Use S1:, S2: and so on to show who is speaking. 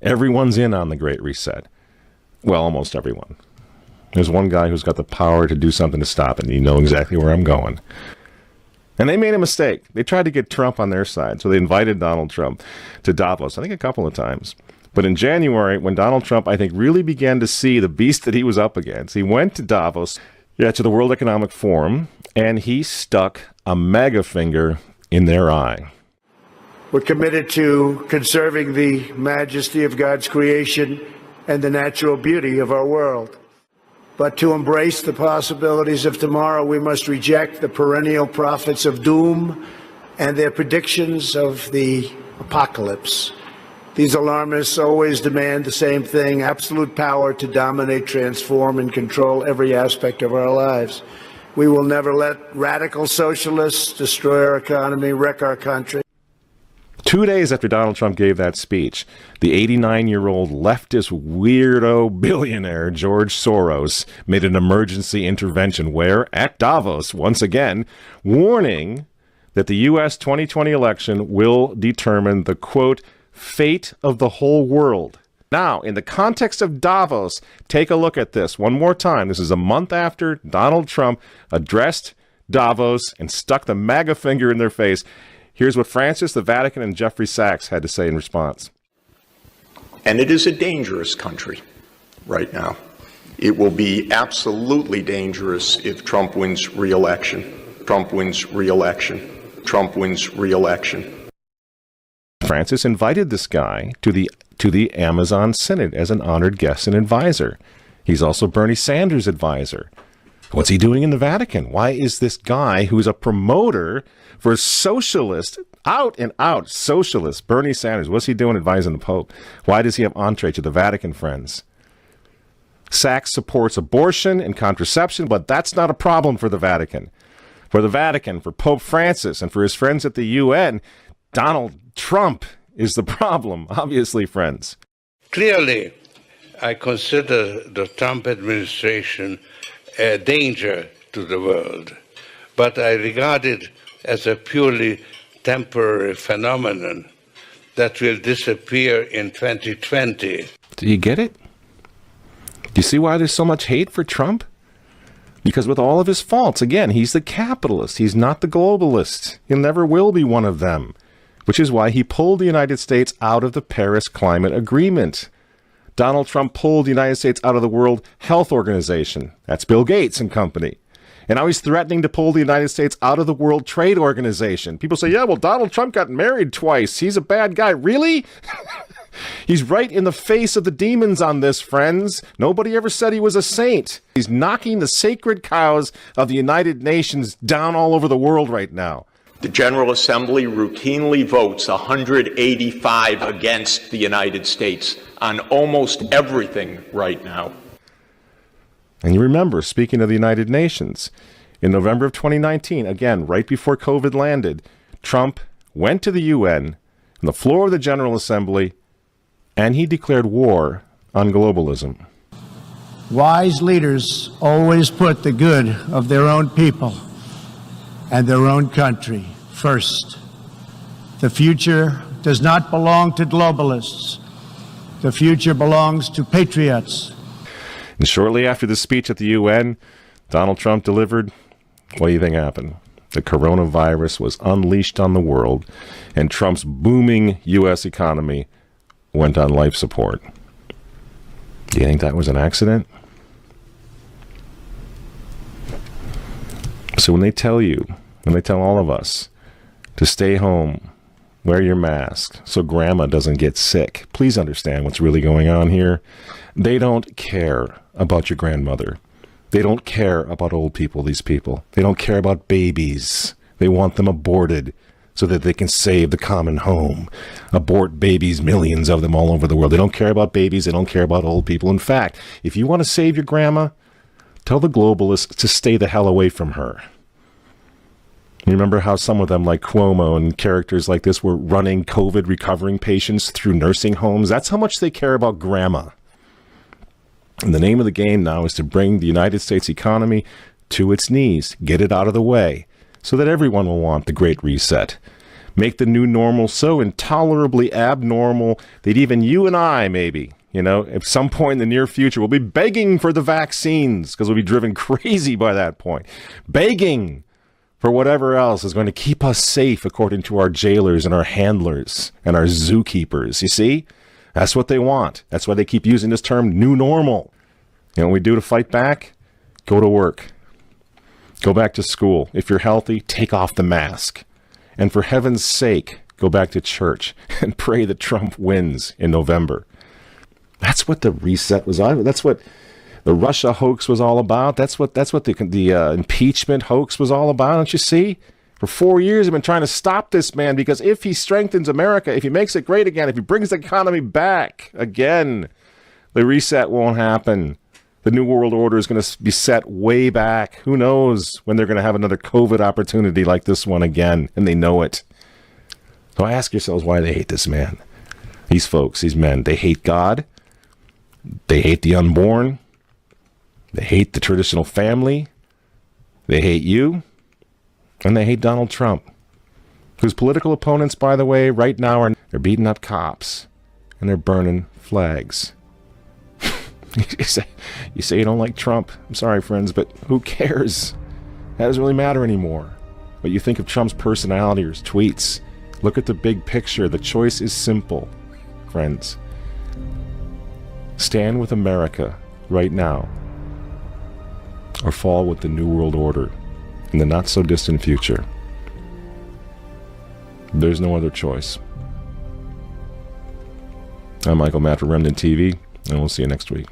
S1: Everyone's in on the Great Reset. Well, almost everyone. There's one guy who's got the power to do something to stop it, and you know exactly where I'm going. And they made a mistake. They tried to get Trump on their side, so they invited Donald Trump to Davos, I think a couple of times. But in January, when Donald Trump, I think, really began to see the beast that he was up against, he went to Davos, to the World Economic Forum, and he stuck a mega finger in their eye.
S2: We're committed to conserving the majesty of God's creation and the natural beauty of our world. But to embrace the possibilities of tomorrow, we must reject the perennial prophets of doom and their predictions of the apocalypse. These alarmists always demand the same thing: absolute power to dominate, transform, and control every aspect of our lives. We will never let radical socialists destroy our economy, wreck our country.
S1: 2 days after Donald Trump gave that speech, the 89-year-old leftist weirdo billionaire George Soros made an emergency intervention where, at Davos, once again, warning that the U.S. 2020 election will determine the, quote, fate of the whole world. Now, in the context of Davos, take a look at this one more time. This is a month after Donald Trump addressed Davos and stuck the MAGA finger in their face. Here's what Francis, the Vatican, and Jeffrey Sachs had to say in response.
S3: And it is a dangerous country right now. It will be absolutely dangerous if Trump wins re-election. Trump wins re-election. Trump wins re-election.
S1: Francis invited this guy to the Amazon Synod as an honored guest and advisor. He's also Bernie Sanders' advisor. What's he doing in the Vatican? Why is this guy who's a promoter for socialist, out and out socialist, Bernie Sanders, what's he doing advising the Pope? Why does he have entree to the Vatican, friends? Sachs supports abortion and contraception, but that's not a problem for the Vatican. For the Vatican, for Pope Francis, and for his friends at the UN, Donald Trump is the problem, obviously, friends.
S4: Clearly, I consider the Trump administration a danger to the world, but I regard it as a purely temporary phenomenon that will disappear in 2020.
S1: Do you get it? Do you see why there's so much hate for Trump? Because with all of his faults, again, he's the capitalist. He's not the globalist. He never will be one of them, which is why he pulled the United States out of the Paris Climate Agreement. Donald Trump pulled the United States out of the World Health Organization. That's Bill Gates and company. And now he's threatening to pull the United States out of the World Trade Organization. People say, yeah, well, Donald Trump got married twice. He's a bad guy. Really? He's right in the face of the demons on this, friends. Nobody ever said he was a saint. He's knocking the sacred cows of the United Nations down all over the world right now.
S3: The General Assembly routinely votes 185 against the United States on almost everything right now.
S1: And you remember, speaking of the United Nations, in November of 2019, again, right before COVID landed, Trump went to the UN on the floor of the General Assembly, and he declared war on globalism.
S2: Wise leaders always put the good of their own people and their own country first. The future does not belong to globalists. The future belongs to patriots.
S1: And shortly after the speech at the UN, Donald Trump delivered, what do you think happened? The coronavirus was unleashed on the world, and Trump's booming U.S. economy went on life support. Do you think that was an accident? So when they tell all of us to stay home, wear your mask so grandma doesn't get sick, please understand what's really going on here. They don't care about your grandmother. They don't care about old people, these people. They don't care about babies. They want them aborted so that they can save the common home. Abort babies, millions of them all over the world. They don't care about babies. They don't care about old people. In fact, if you want to save your grandma, tell the globalists to stay the hell away from her. You remember how some of them, like Cuomo and characters like this, were running COVID recovering patients through nursing homes? That's how much they care about grandma. And the name of the game now is to bring the United States economy to its knees, get it out of the way, so that everyone will want the Great Reset. Make the new normal so intolerably abnormal that even you and I, maybe, at some point in the near future, will be begging for the vaccines because we'll be driven crazy by that point. Begging for whatever else is going to keep us safe according to our jailers and our handlers and our zookeepers. You see? That's what they want. That's why they keep using this term new normal. What we do to fight back? Go to work. Go back to school. If you're healthy, take off the mask. And for heaven's sake, go back to church and pray that Trump wins in November. That's what the reset was all. That's what the Russia hoax was all about. That's what the impeachment hoax was all about. Don't you see? For 4 years, I've been trying to stop this man because if he strengthens America, if he makes it great again, if he brings the economy back again, the reset won't happen. The New World Order is going to be set way back. Who knows when they're going to have another COVID opportunity like this one again, and they know it. So ask yourselves why they hate this man. These folks, these men, they hate God. They hate the unborn. They hate the traditional family. They hate you. And they hate Donald Trump, whose political opponents, by the way, right now they're beating up cops and they're burning flags. You say you don't like Trump. I'm sorry, friends, but who cares? That doesn't really matter anymore. What you think of Trump's personality or his tweets. Look at the big picture. The choice is simple, friends. Stand with America right now, or fall with the New World Order in the not-so-distant future. There's no other choice. I'm Michael Matt for Remnant TV, and we'll see you next week.